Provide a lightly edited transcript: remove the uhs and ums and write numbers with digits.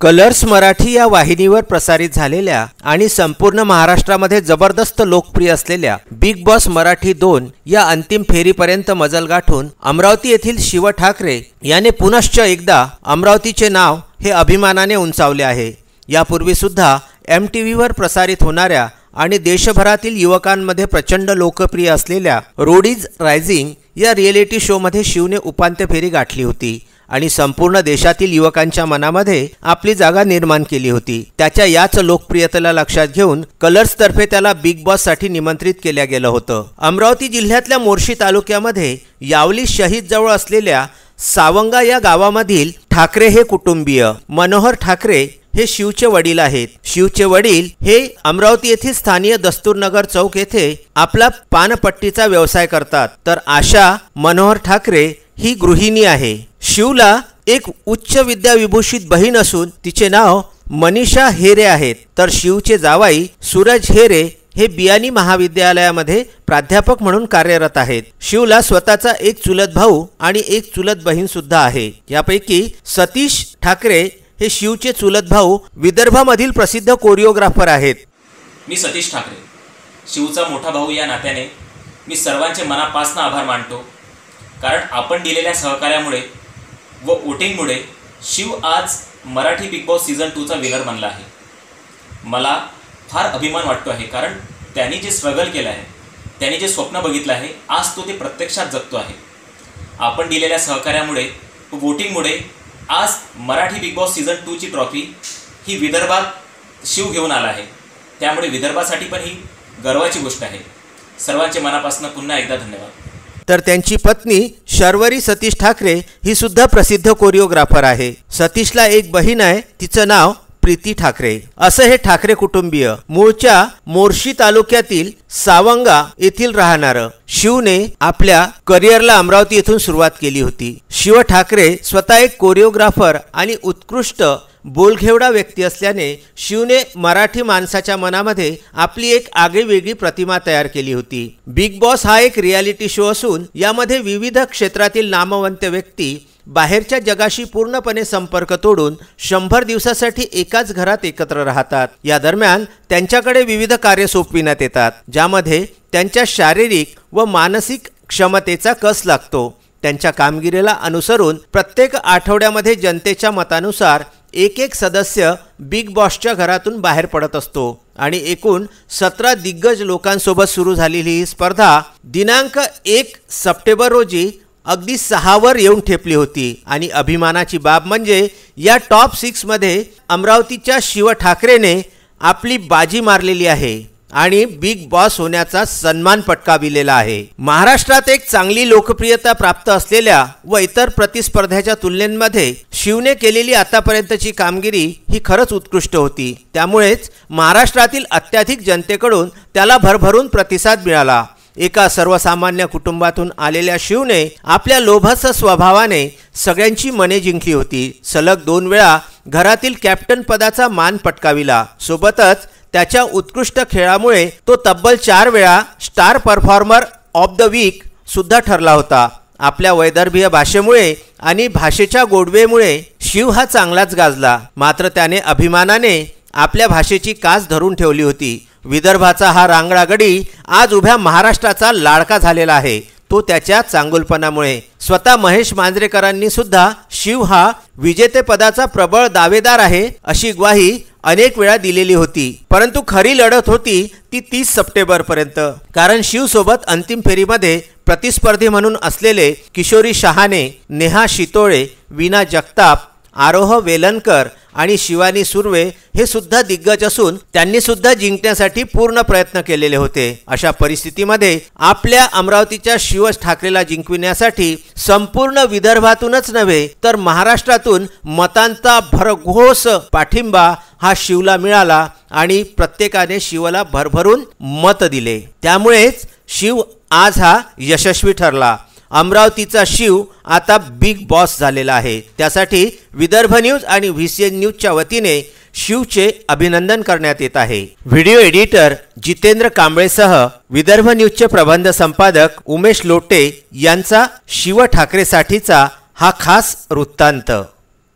Colours Marathi या वाहिनीवर प्रसारित झालेल्या आणि संपूर्ण महाराष्ट्रामध्ये जबरदस्त लोकप्रिय असलेल्या बिग बॉस मराठी 2 या अंतिम फेरीपर्यंत मजल गाठून अमरावती येथील शिव ठाकरे याने पुनश्च एकदा अमरावतीचे नाव हे अभिमानाने उंचावले आहे। यापूर्वी सुद्धा MTVवर प्रसारित होणाऱ्या आणि देशभरातील युवकांमध्ये प्रचंड लोकप्रिय असलेल्या रोडीज रायझिंग या रिएलिटी शोमध्ये शिवने उपांत्य फेरी गाठली होती आणि संपूर्ण देशातील युवकांच्या मनामध्ये आपली जागा निर्माण केली होती। त्याच्या याच लोकप्रियतेला लक्षात घेऊन कलर्स तर्फे त्याला बिग बॉस साठी निमंत्रित केले गेलं होतं। अमरावती जिल्ह्यातल्या मोर्शी तालुक्यामध्ये यावली शहीद जवळ असलेल्या सावंगा या गावामधील ठाकरे हे कुटुंबीय मनोहर ठाकरे हे शिवचे वडील आहेत। शिवचे वडील हे अमरावती येथील स्थानीय दस्तूरनगर चौक येथे आपला पानपट्टीचा व्यवसाय करतात, तर आशा मनोहर ठाकरे ही गृहिणी आहे। शिवला एक उच्च विद्याविभूषित बहीण असून तिचे नाव मनीषा हेरे आहेत, तर शिवचे जावाई सूरज हेरे हे बियाणी महाविद्यालयामध्ये प्राध्यापक म्हणून कार्यरत आहेत। शिवला स्वतःचा एक चुलत भाऊ आणि एक चुलत बहीण सुद्धा आहे। यापैकी सतीश ठाकरे हे शिवचे चुलत भाऊ विदर्भामधील प्रसिद्ध कोरिओग्राफर आहेत। मी सतीश ठाकरे, शिवचा मोठा भाऊ या नात्याने मी सर्वांचे मनापासून आभार मानतो, कारण आपण दिलेल्या सहकार्यामुळे व वोटिंगमुळे शिव आज मराठी बिग बॉस सीझन 2 चा विनर बनला आहे। मला फार अभिमान वाटतो आहे, कारण त्यांनी जे स्ट्रगल केलं आहे, त्यांनी जे स्वप्न बघितलं आहे, आज तो ते प्रत्यक्षात जगतो आहे। आपण दिलेल्या सहकार्यामुळे व वोटिंगमुळे आज मराठी बिग बॉस सीझन 2 ची ट्रॉफी ही विदर्भात शिव घेऊन आला आहे। त्यामुळे विदर्भासाठी पण ही गर्वाची गोष्ट आहे। सर्वांचे मनापासून पुन्हा एकदा धन्यवाद। तर त्यांची पत्नी शर्वरी सतीश ठाकरे ही सुद्धा प्रसिद्ध कोरिओग्राफर आहे। सतीशला एक बहीण आहे, तिचं नाव प्रीती ठाकरे। असं हे ठाकरे कुटुंबीय मूळच्या मोर्शी तालुक्यातील सावंगा येथील राहणारं शिवने आपल्या करिअरला अमरावती येथून सुरुवात केली होती। शिव ठाकरे स्वतः एक कोरिओग्राफर आणि उत्कृष्ट बोलघेवडा व्यक्ती असल्याने शिवने मराठी माणसाच्या मनामध्ये आपली एक आगळीवेगळी प्रतिमा तयार केली होती। बिग बॉस हा एक रियालिटी शो असून यामध्ये विविध क्षेत्रातील नामवंत व्यक्ती बाहेरच्या जगाशी पूर्णपणे संपर्क तोडून 100 दिवसासाठी एकाच घरात एकत्र राहतात। या दरम्यान त्यांच्याकडे विविध कार्य सोपविण्यात येतात, ज्यामध्ये त्यांच्या शारीरिक व मानसिक क्षमतेचा कस लागतो। त्यांच्या कामगिरीला अनुसरून प्रत्येक आठवड्यामध्ये जनतेच्या मतानुसार एक सदस्य बिग बॉसच्या घरातून बाहेर पडत असतो आणि एकूण 17 दिग्गज लोकांसोबत सुरू झालेली ही स्पर्धा दिनांक 1 सप्टेंबर रोजी अगदी 6 वर येऊन ठेपली होती। आणि अभिमानाची बाब म्हणजे या टॉप 6 मध्ये अमरावतीच्या शिव ठाकरेने आपली बाजी मारलेली आहे आणि बिग बॉस होण्याचा सन्मान पटकाविलेला आहे। महाराष्ट्रात एक चांगली लोकप्रियता प्राप्त असलेल्या व इतर प्रतिस्पर्ध्याच्या तुलनेमध्ये शिवने केलेली आतापर्यंतची कामगिरी ही खरंच उत्कृष्ट होती। त्यामुळेच महाराष्ट्रातील अत्याधिक जनतेकडून त्याला भरभरून प्रतिसाद मिळाला। एका सर्वसामान्य कुटुंबातून आलेल्या शिवने आपल्या लोभस स्वभावाने सगळ्यांची मने जिंकली होती। सलग 2 वेळा घरातील कॅप्टन पदाचा मान पटकाविला। सोबतच त्याच्या उत्कृष्ट खेळामुळे तो तब्बल 4 वेळा star performer of the week सुद्धा ठरला होता। आपल्या वैदर्भीय भाषेमुळे आणि भाषेच्या गोडवेमुळे शिव हा चांगलाच गाजला, मात्र त्याने अभिमानाने आपल्या भाषेची कास धरून ठेवली होती। विदर्भाचा हा रांगडा गडी आज उभ्या महाराष्ट्राचा लाडका झालेला आहे, तो त्याच्या चांगुलपणामुळे। स्वतः महेश मांजरेकरांनी सुद्धा शिव हा विजेतेपदाचा प्रबळ दावेदार आहे अशी ग्वाही अनेक वेळा दिलेली होती, परंतु खरी लढत होती ती 30 सप्टेंबर पर्यंत, कारण शिव सोबत अंतिम फेरीमध्ये प्रतिस्पर्धी म्हणून असलेले किशोरी शहाणे, नेहा शितोळे, वीणा जगताप, आरोह वेलनकर आणि शिवानी सुर्वे हे सुद्धा दिग्गज असून त्यांनी सुद्धा जिंकण्यासाठी पूर्ण प्रयत्न केलेले होते। अशा परिस्थितीमध्ये आपल्या अमरावतीच्या शिव ठाकरेला जिंकविण्यासाठी संपूर्ण विदर्भातूनच नव्हे तर महाराष्ट्रातून मतांचा भरघोस पाठिंबा हा शिवला मिळाला आणि प्रत्येकाने शिवला भरभरून मत दिले। त्यामुळेच शिव आज हा यशस्वी ठरला। अमरावतीचा शिव आता बिग बॉस झालेला आहे। त्यासाठी विदर्भ न्यूज आणि VCN न्यूजच्या वतीने शिवचे अभिनंदन करण्यात येत आहे। व्हिडिओ एडिटर जितेंद्र कांबळेसह विदर्भ न्यूजचे प्रबंध संपादक उमेश लोटे यांचा शिव ठाकरेसाठीचा हा खास वृत्तांत।